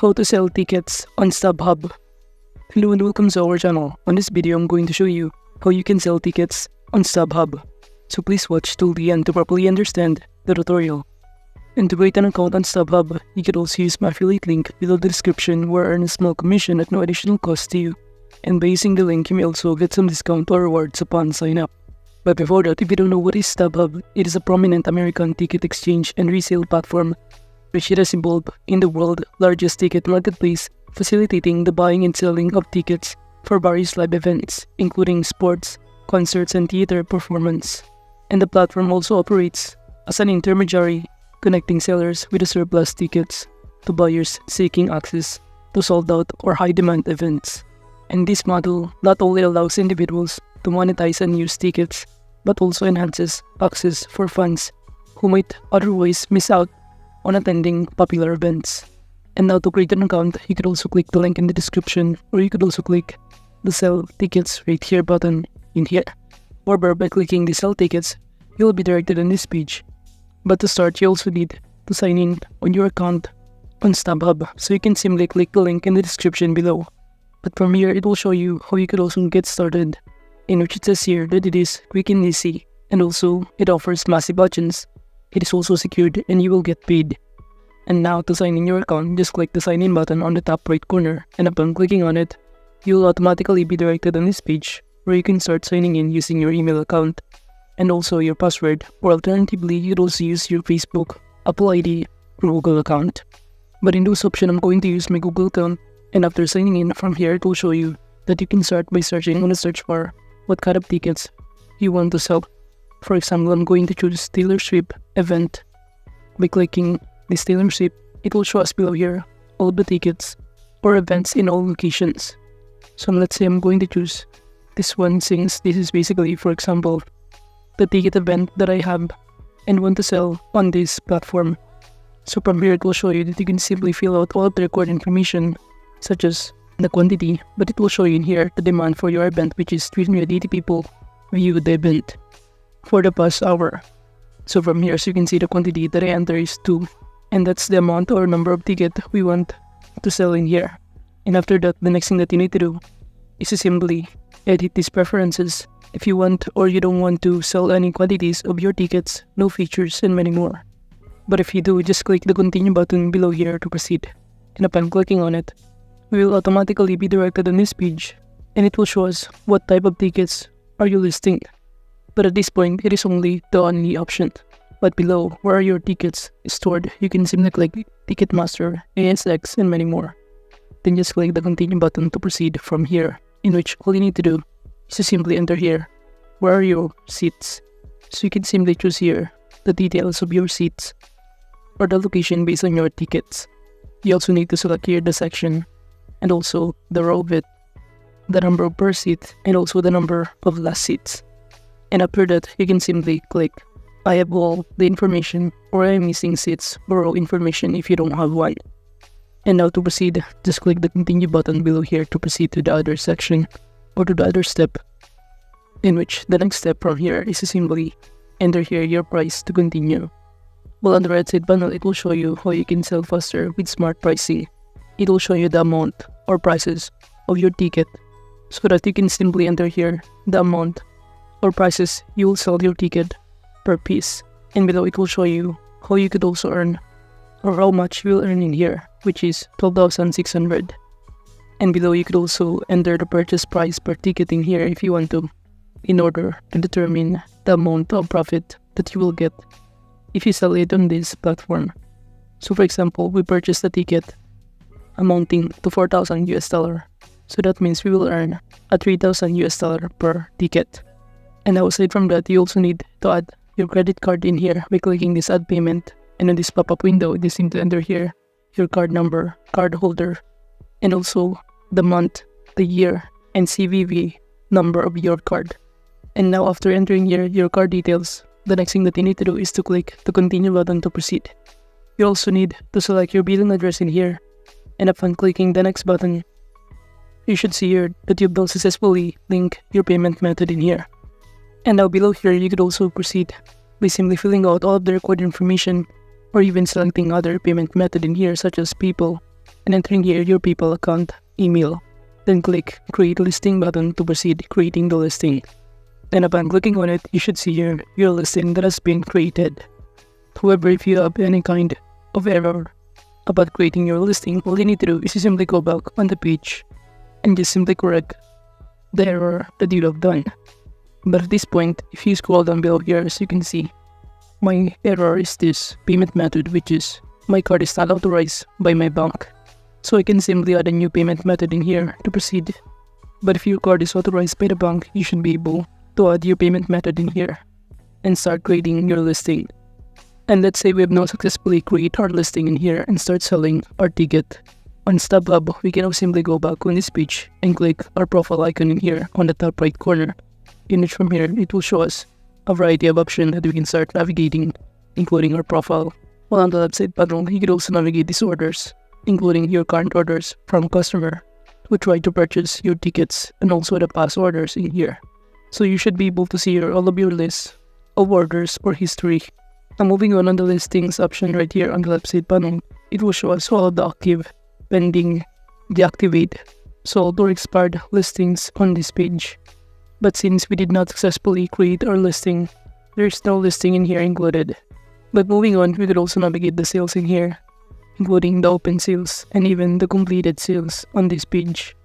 How to sell tickets on Stubhub. Hello and welcome to our channel. On this video, I'm going to show you how you can sell tickets on Stubhub. So please watch till the end to properly understand the tutorial. And to create an account on Stubhub, you can also use my affiliate link below the description where I earn a small commission at no additional cost to you. And by using the link, you may also get some discount or rewards upon sign up. But before that, if you don't know what is Stubhub, it is a prominent American ticket exchange and resale platform which it has evolved in the world's largest ticket marketplace, facilitating the buying and selling of tickets for various live events, including sports, concerts, and theater performance. And the platform also operates as an intermediary, connecting sellers with the surplus tickets to buyers seeking access to sold-out or high-demand events. And this model not only allows individuals to monetize unused tickets, but also enhances access for fans who might otherwise miss out on attending popular events. And now to create an account, you could also click the link in the description, or you could also click the sell tickets right here button in here. However, by clicking the sell tickets, you will be directed on this page. But to start, you also need to sign in on your account on Stubhub, so you can simply click the link in the description below. But from here, it will show you how you could also get started, in which it says here that it is quick and easy, and also it offers massive options. It is also secured and you will get paid. And now to sign in your account, just click the sign in button on the top right corner, and upon clicking on it, you will automatically be directed on this page where you can start signing in using your email account and also your password, or alternatively you could also use your Facebook, Apple ID, or Google account. But in this option, I'm going to use my Google account, and after signing in from here, it will show you that you can start by searching on the search bar what kind of tickets you want to sell. For example, I'm going to choose Taylor Swift event. By clicking this Taylor Swift, it will show us below here all the tickets or events in all locations. So let's say I'm going to choose this one, since this is basically, for example, the ticket event that I have and want to sell on this platform. So from here, it will show you that you can simply fill out all of the required information, such as the quantity, but it will show you in here the demand for your event, which is 380 people viewed the event for the past hour. So from here, so you can see the quantity that I enter is 2, and that's the amount or number of ticket we want to sell in here. And after that, the next thing that you need to do is to simply edit these preferences if you want or you don't want to sell any quantities of your tickets, no features, and many more. But if you do, just click the continue button below here to proceed. And upon clicking on it, we will automatically be directed on this page, and it will show us what type of tickets are you listing. But at this point, it is only the only option. But below, where are your tickets stored, you can simply click Ticketmaster, ASX, and many more. Then just click the continue button to proceed from here, in which all you need to do is to simply enter here where are your seats. So you can simply choose here the details of your seats or the location based on your tickets. You also need to select here the section and also the row of it, the number per seat, and also the number of last seats. And after that, you can simply click I have all the information, or I am missing seats or row information if you don't have one. And now to proceed, just click the continue button below here to proceed to the other section or to the other step, in which the next step from here is to simply enter here your price to continue. Well, on the right side panel, it will show you how you can sell faster with smart pricing. It will show you the amount or prices of your ticket so that you can simply enter here the amount or prices you will sell your ticket per piece. And below, it will show you how you could also earn or how much you will earn in here, which is 12,600. And below, you could also enter the purchase price per ticket in here if you want to, in order to determine the amount of profit that you will get if you sell it on this platform. So for example, we purchased a ticket amounting to 4,000 US dollar. So that means we will earn a 3,000 US dollar per ticket. And aside from that, you also need to add your credit card in here by clicking this add payment. And in this pop-up window, you need to enter here your card number, card holder, and also the month, the year, and CVV number of your card. And now after entering here your card details, the next thing that you need to do is to click the continue button to proceed. You also need to select your billing address in here, and upon clicking the next button, you should see here that you've now successfully linked your payment method in here. And now below here, you could also proceed by simply filling out all of the required information or even selecting other payment method in here, such as PayPal, and entering here your PayPal account, email. Then click Create Listing button to proceed creating the listing. And upon clicking on it, you should see here your listing that has been created. However, if you have any kind of error about creating your listing, all you need to do is you simply go back on the page and just simply correct the error that you have done. But at this point, if you scroll down below here, as you can see, my error is this payment method, which is my card is not authorized by my bank. So I can simply add a new payment method in here to proceed. But if your card is authorized by the bank, you should be able to add your payment method in here and start creating your listing. And let's say we have now successfully created our listing in here and start selling our ticket. On Stubhub, we can now simply go back on this page and click our profile icon in here on the top right corner. In which from here, it will show us a variety of options that we can start navigating, including our profile. While on the left side panel, you can also navigate these orders, including your current orders from customer who tried to purchase your tickets and also the past orders in here. So you should be able to see here all of your lists of orders or history. Now moving on the listings option right here on the left side panel, it will show us all of the active, pending, deactivate, sold or expired listings on this page. But since we did not successfully create our listing, there is no listing in here included. But moving on, we could also navigate the sales in here, including the open sales and even the completed sales on this page.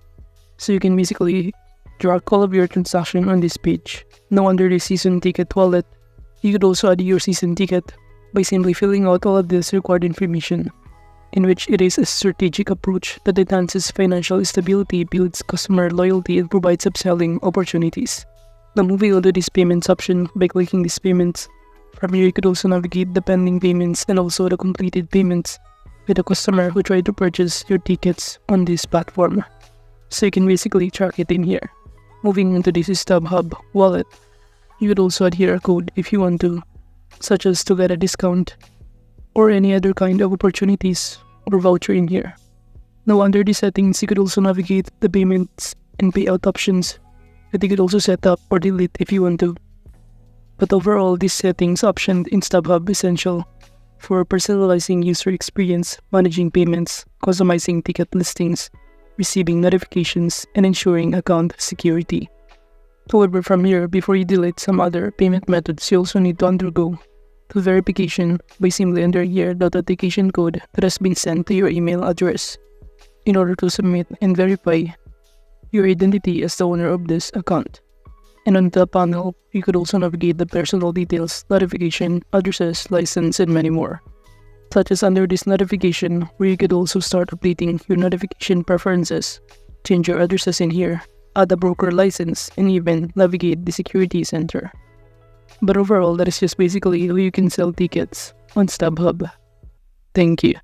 So you can basically track all of your transactions on this page. Now under the season ticket wallet, you could also add your season ticket by simply filling out all of this required information, in which it is a strategic approach that enhances financial stability, builds customer loyalty, and provides upselling opportunities. Now moving on to this payments option, by clicking these payments, from here you could also navigate the pending payments and also the completed payments with a customer who tried to purchase your tickets on this platform. So you can basically track it in here. Moving into this Stubhub wallet, you could also add here a code if you want to, such as to get a discount or any other kind of opportunities or voucher in here. Now under the settings, you could also navigate the payments and payout options that you could also set up or delete if you want to. But overall, this settings option in Stubhub is essential for personalizing user experience, managing payments, customizing ticket listings, receiving notifications, and ensuring account security. However, from here, before you delete some other payment methods, you also need to undergo the verification by simply entering here the authentication code that has been sent to your email address in order to submit and verify your identity as the owner of this account. And on the panel, you could also navigate the personal details, notification, addresses, license, and many more. Such as under this notification, where you could also start updating your notification preferences, change your addresses in here, add a broker license, and even navigate the security center. But overall, that is just basically how you can sell tickets on Stubhub. Thank you.